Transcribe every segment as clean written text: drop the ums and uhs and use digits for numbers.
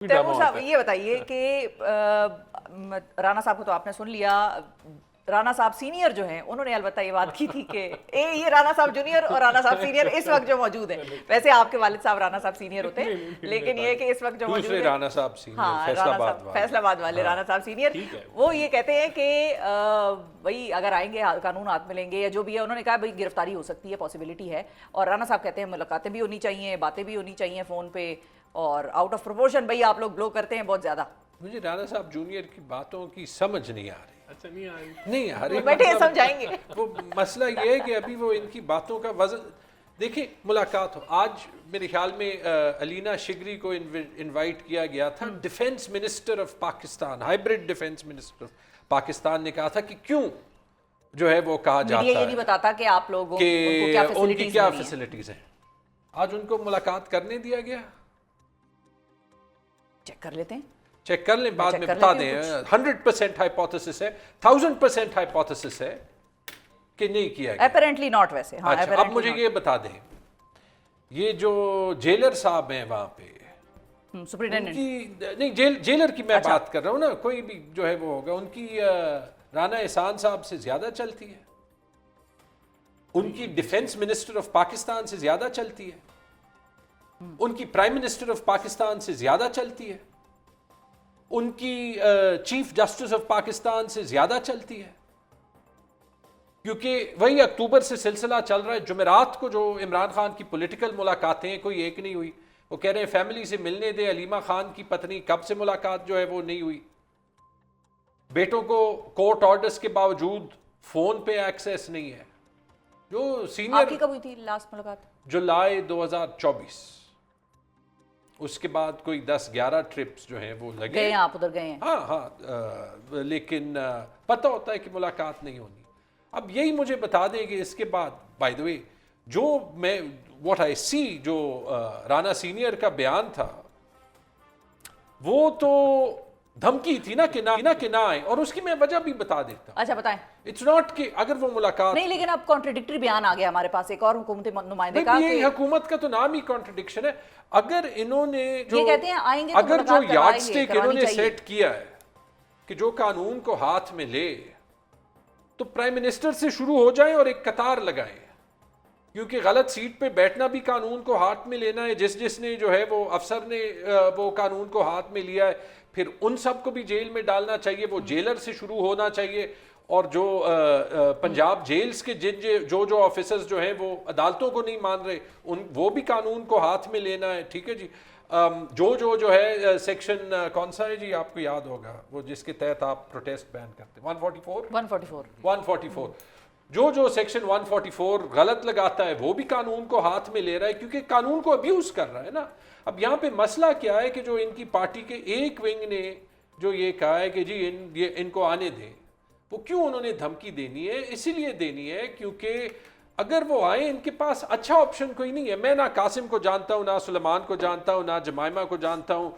तैमूर साहब ये बताइए कि राणा साहब को तो आपने सुन लिया, राणा साहब सीनियर जो हैं उन्होंने अलबत्ता ये बात की थी कि ये राणा साहब जूनियर और राणा साहब सीनियर इस वक्त जो मौजूद हैं, वैसे आपके वालिद साहब राणा साहब सीनियर होते हैं, लेकिन ये कि इस वक्त जो मौजूद हैं राणा साहब सीनियर, हाँ फैसलाबाद वाले राणा साहब सीनियर, वो ये कहते हैं कि भाई अगर आएंगे कानून हाथ में लेंगे या जो भी है, उन्होंने कहा भाई गिरफ्तारी हो सकती है, पॉसिबिलिटी है, और राणा साहब कहते हैं मुलाकातें भी होनी चाहिए, बातें भी होनी चाहिए फ़ोन पे, और आउट ऑफ प्रोपोर्शन भाई आप लोग ब्लो करते हैं बहुत ज़्यादा। मुझे राणा साहब जूनियर की बातों की समझ नहीं आ रही। अच्छा नहीं आ रही, नहीं आ रही, बैठे समझाएंगे। वो मसला ये है कि अभी वो इनकी बातों का वजन देखिए। मुलाकात हो, आज मेरे ख्याल में अलीना शिगरी को इनवाइट किया गया था। Defence minister of Pakistan, hybrid defence minister of Pakistan ने कहा था कि क्यों जो है वो कहा जाता है, ये नहीं बताता कि आप लोगों कि उनकी क्या फैसिलिटीज हैं। आज उनको मुलाकात करने दिया गया। चेक कर लेते हैं, चेक कर लें, बाद में बता दें। 100% हाइपोथेसिस है, 1000% हाइपोथेसिस है कि नहीं किया गया। अपैरेंटली नॉट वैसे। हाँ, अच्छा, अब मुझे ये बता दें, ये जो जेलर साहब हैं वहां पे, सुपरिटेंडेंट नहीं जेलर की मैं बात कर रहा हूँ ना, कोई भी जो है वो होगा, उनकी राना एहसान साहब से ज्यादा चलती है, उनकी डिफेंस मिनिस्टर ऑफ पाकिस्तान से ज्यादा चलती है, उनकी प्राइम मिनिस्टर ऑफ पाकिस्तान से ज्यादा चलती है, उनकी चीफ जस्टिस ऑफ पाकिस्तान से ज्यादा चलती है, क्योंकि वही अक्टूबर से सिलसिला चल रहा है। जुमेरात को जो इमरान खान की पॉलिटिकल मुलाकातें कोई एक नहीं हुई, वो कह रहे हैं फैमिली से मिलने दे। अलीमा खान की पत्नी कब से मुलाकात जो है वो नहीं हुई। बेटों को कोर्ट ऑर्डर्स के बावजूद फोन पे एक्सेस नहीं है। जो सीनियर, आपकी कब हुई थी लास्ट मुलाकात? जुलाई 2024, उसके बाद कोई 10-11 ट्रिप्स जो हैं वो लगे। गए आप उधर गए हैं? हाँ, लेकिन पता होता है कि मुलाकात नहीं होनी। अब यही मुझे बता दें कि इसके बाद, बाय द वे, जो मैं व्हाट आई सी, जो राणा सीनियर का बयान था, वो तो धमकी थी ना कि ना आए, और उसकी मैं वजह भी बता देता। अच्छा बताएं। इट्स नॉट कि अगर वो मुलाकात नहीं, लेकिन अब कॉन्ट्रडिक्टरी बयान आ गया हमारे पास एक और हुकूमती नुमाइंदे का। ये हुकूमत का तो नाम ही कॉन्ट्रडिक्शन है। अगर इन्होंने जो ये कहते हैं आएंगे, अगर जो यार्डस्टिक इन्होंने सेट किया है कि जो कानून को हाथ में ले, तो प्राइम मिनिस्टर से शुरू हो जाए और एक कतार लगाएं, क्योंकि गलत सीट पे बैठना भी कानून को हाथ में लेना है। जिसने जो है वो अफसर ने वो कानून को हाथ में लिया है, फिर उन सब को भी जेल में डालना चाहिए। वो जेलर से शुरू होना चाहिए, और जो पंजाब जेल्स के जो ऑफिसर्स जो हैं वो अदालतों को नहीं मान रहे, वो भी कानून को हाथ में लेना है। ठीक है जी। जो है सेक्शन कौन सा है जी, आपको याद होगा, वो जिसके तहत आप प्रोटेस्ट बैन करते हैं, 144 जो सेक्शन 144 गलत लगाता है, वो भी कानून को हाथ में ले रहा है, क्योंकि कानून को अब्यूज कर रहा है ना। अब यहाँ पे मसला क्या है कि जो इनकी पार्टी के एक विंग ने जो ये कहा है कि जी इनको आने दें, वो क्यों उन्होंने धमकी देनी है? इसीलिए देनी है क्योंकि अगर वो आए, इनके पास अच्छा ऑप्शन कोई नहीं है। मैं ना कासिम को जानता हूँ, ना सुलेमान को जानता हूँ, ना जमाइमा को जानता हूँ।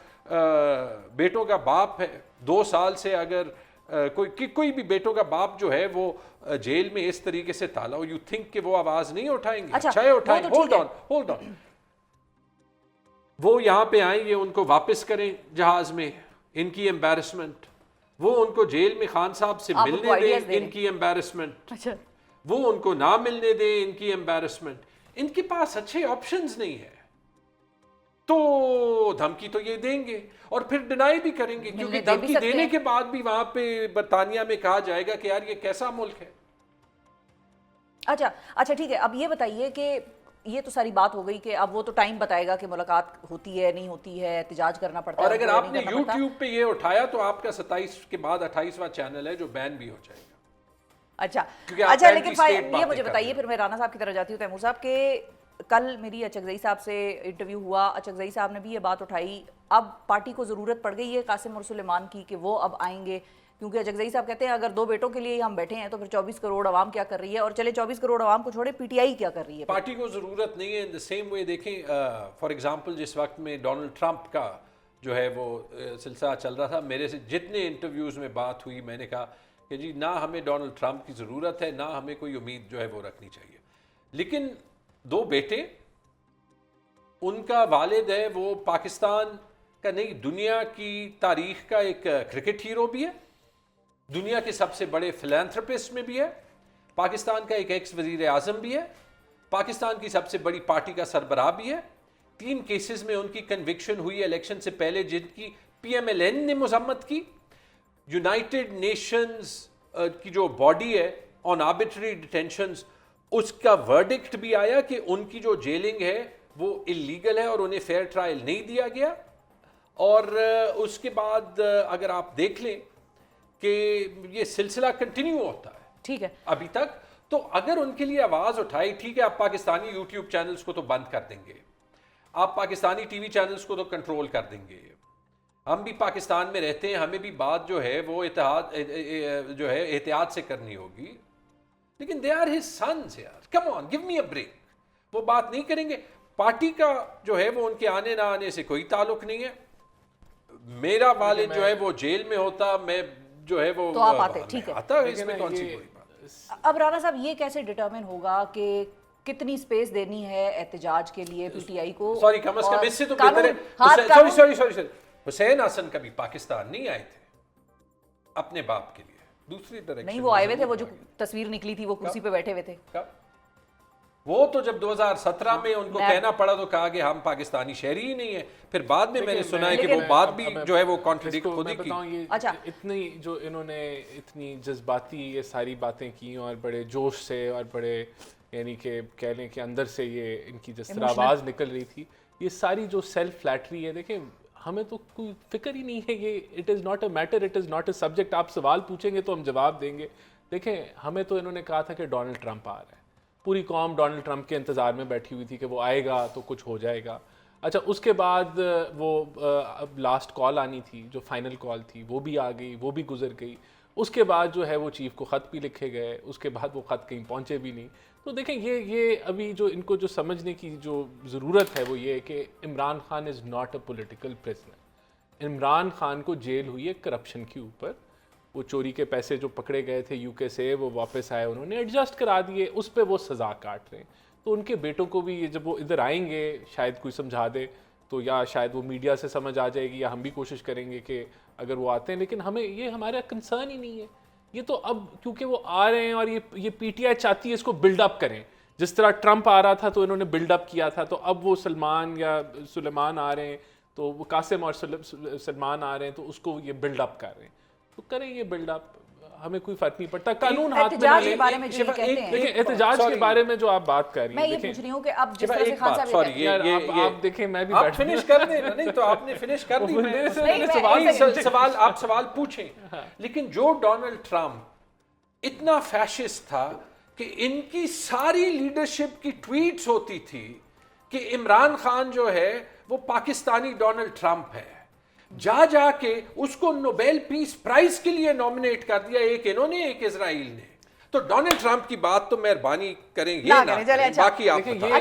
बेटों का बाप है, 2 साल से अगर कोई भी बेटों का बाप जो है वो जेल में इस तरीके से ताला हो, यू थिंक कि वो आवाज नहीं उठाएंगे? अच्छा है, उठाएं। होल्ड ऑन, वो यहाँ पे आएंगे, उनको वापस करें जहाज में, इनकी एम्बैरसमेंट। वो उनको जेल में खान साहब से मिलने दें, इनकी एम्बैरसमेंट। अच्छा, वो उनको ना मिलने दें, इनकी एम्बैरसमेंट। इनके पास अच्छे ऑप्शंस नहीं है, तो धमकी तो ये देंगे और फिर डिनाई भी करेंगे, क्योंकि धमकी देने के बाद भी वहां पे बरतानिया में कहा जाएगा कि यार ये कैसा मुल्क है। अच्छा ठीक है। अब ये बताइए कि ये तो सारी बात हो गई कि अब वो तो टाइम बताएगा कि मुलाकात होती है नहीं होती है, एहतजाज करना पड़ता है। और अगर आपने YouTube पे ये उठाया तो आपका 27 के बाद 28वां चैनल है जो बैन भी हो जाएगा। अच्छा, लेकिन ये मुझे बताइए, फिर मैं राणा साहब की तरफ जाती हूँ। तैमूर साहब के कल मेरी अचकजई साहब से इंटरव्यू हुआ, अचकजई साहब ने भी ये बात उठाई, अब पार्टी को ज़रूरत पड़ गई है कासिम और सुलेमान की कि वो अब आएंगे, क्योंकि अचकजई साहब कहते हैं अगर 2 बेटों के लिए हम बैठे हैं तो फिर 24 करोड़ आवाम क्या कर रही है, और चले 24 करोड़ आवाम को छोड़े, पीटीआई क्या कर रही है? पार्टी को ज़रूरत नहीं है। इन द सेम वे देखें, फॉर एग्जांपल जिस वक्त में डोनाल्ड ट्रंप का जो है वो सिलसिला चल रहा था, मेरे से जितने इंटरव्यूज़ में बात हुई, मैंने कहा कि जी ना हमें डोनाल्ड ट्रंप की ज़रूरत है, ना हमें कोई उम्मीद जो है वो रखनी चाहिए। लेकिन 2 बेटे, उनका वालिद है वो पाकिस्तान کہ نہیں دنیا کی تاریخ کا ایک کرکٹ ہیرو بھی ہے, دنیا کے سب سے بڑے فلانتھرپسٹ میں بھی ہے, پاکستان کا ایک ایکس وزیر اعظم بھی ہے, پاکستان کی سب سے بڑی پارٹی کا سربراہ بھی ہے. 3 کیسز میں ان کی کنوکشن ہوئی الیکشن سے پہلے جن کی پی ایم ایل این نے مذمت کی. یونائٹڈ نیشنز کی جو باڈی ہے آن آربیٹری ڈیٹینشنز, اس کا ورڈکٹ بھی آیا کہ ان کی جو جیلنگ ہے وہ اللیگل ہے اور انہیں فیئر ٹرائل نہیں دیا گیا. اور اس کے بعد اگر آپ دیکھ لیں کہ یہ سلسلہ کنٹینیو ہوتا ہے ٹھیک ہے ابھی تک, تو اگر ان کے لیے آواز اٹھائی, ٹھیک ہے آپ پاکستانی یوٹیوب چینلز کو تو بند کر دیں گے, آپ پاکستانی ٹی وی چینلز کو تو کنٹرول کر دیں گے, ہم بھی پاکستان میں رہتے ہیں, ہمیں بھی بات جو ہے وہ احتیاط سے کرنی ہوگی, لیکن دے آر ہز سنز یار, کم آن گیو می اے بریک. وہ بات نہیں کریں گے. پارٹی کا جو ہے وہ ان کے آنے نہ آنے سے کوئی تعلق نہیں ہے. میرا والد جو ہے وہ جیل میں ہوتا, میں جو ہے وہ تو آپ آتے, ٹھیک ہے. آتا, اس میں کون سی کوئی بات. اب رانا صاحب یہ کیسے ڈٹرمن ہوگا کہ کتنی سپیس دینی ہے احتجاج کے لیے پی ٹی آئی کو؟ سوری, کم از کم اس سے تو بہتر ہے. سوری حسین حسن کبھی پاکستان نہیں آئے تھے اپنے باپ کے لیے, دوسری ڈائریکشن نہیں وہ آئے ہوئے تھے, وہ جو تصویر نکلی تھی وہ کرسی پہ بیٹھے ہوئے تھے. وہ تو جب 2017 میں ان کو کہنا پڑا تو کہا کہ ہم پاکستانی شہری ہی نہیں ہیں, پھر بعد میں میں نے سنا ہے کہ وہ بات بھی جو ہے وہ کانٹرڈکٹ خود ہی کی. اچھا اتنی جو انہوں نے اتنی جذباتی یہ ساری باتیں کی اور بڑے جوش سے اور بڑے یعنی کہ کہہ لیں کہ اندر سے یہ ان کی جس طرح آواز نکل رہی تھی, یہ ساری جو سیلف فلیٹری ہے, دیکھیں ہمیں تو کوئی فکر ہی نہیں ہے, یہ it is not a matter, it is not a subject. آپ سوال پوچھیں گے تو ہم جواب دیں گے. دیکھیں ہمیں تو انہوں نے کہا تھا کہ ڈونلڈ ٹرمپ آ رہا ہے, پوری قوم ڈونلڈ ٹرمپ کے انتظار میں بیٹھی ہوئی تھی کہ وہ آئے گا تو کچھ ہو جائے گا. اچھا اس کے بعد وہ لاسٹ کال آنی تھی جو فائنل کال تھی, وہ بھی آ گئی, وہ بھی گزر گئی. اس کے بعد جو ہے وہ چیف کو خط بھی لکھے گئے, اس کے بعد وہ خط کہیں پہنچے بھی نہیں. تو دیکھیں یہ ابھی جو ان کو جو سمجھنے کی جو ضرورت ہے وہ یہ ہے کہ Imran Khan is not a political prisoner. Imran Khan کو جیل ہوئی ہے کرپشن کے اوپر, وہ چوری کے پیسے جو پکڑے گئے تھے یو کے سے وہ واپس آئے, انہوں نے ایڈجسٹ کرا دیے, اس پہ وہ سزا کاٹ رہے ہیں. تو ان کے بیٹوں کو بھی جب وہ ادھر آئیں گے شاید کوئی سمجھا دے تو یا شاید وہ میڈیا سے سمجھ آ جائے گی, یا ہم بھی کوشش کریں گے کہ اگر وہ آتے ہیں, لیکن ہمیں یہ ہمارا کنسرن ہی نہیں ہے. یہ تو اب کیونکہ وہ آ رہے ہیں اور یہ پی ٹی آئی چاہتی ہے اس کو بلڈ اپ کریں, جس طرح ٹرمپ آ رہا تھا تو انہوں نے بلڈ اپ کیا تھا, تو اب وہ سلمان یا سلیمان آ رہے ہیں, تو وہ قاسم اور سلمان آ رہے ہیں تو اس کو یہ بلڈ اپ کر رہے ہیں. تو کریں یہ بلڈ اپ, ہمیں کوئی فرق نہیں پڑتا. قانون ہاتھ میں احتجاج کے بارے میں جو یہ کہتے ہیں, دیکھیں احتجاج کے بارے میں جو آپ بات کر رہی ہیں, میں یہ پوچھ رہی ہوں کہ اب جس طرح سے خان صاحب سوری آپ دیکھیں میں بھی آپ فنش کر دیں, نہیں تو آپ نے فنش کر دی, سوال آپ سوال پوچھیں. لیکن جو ڈونلڈ ٹرمپ اتنا فیشسٹ تھا کہ ان کی ساری لیڈرشپ کی ٹویٹس ہوتی تھی کہ عمران خان جو ہے وہ پاکستانی ڈونلڈ ٹرمپ ہے, جا کے اس کو نوبیل پیس پرائز کے لیے نومینیٹ کر دیا, ایک انہوں نے ایک اسرائیل نے. تو ڈونلڈ ٹرمپ کی بات تو مہربانی کریں یہ نہ, باقی آپ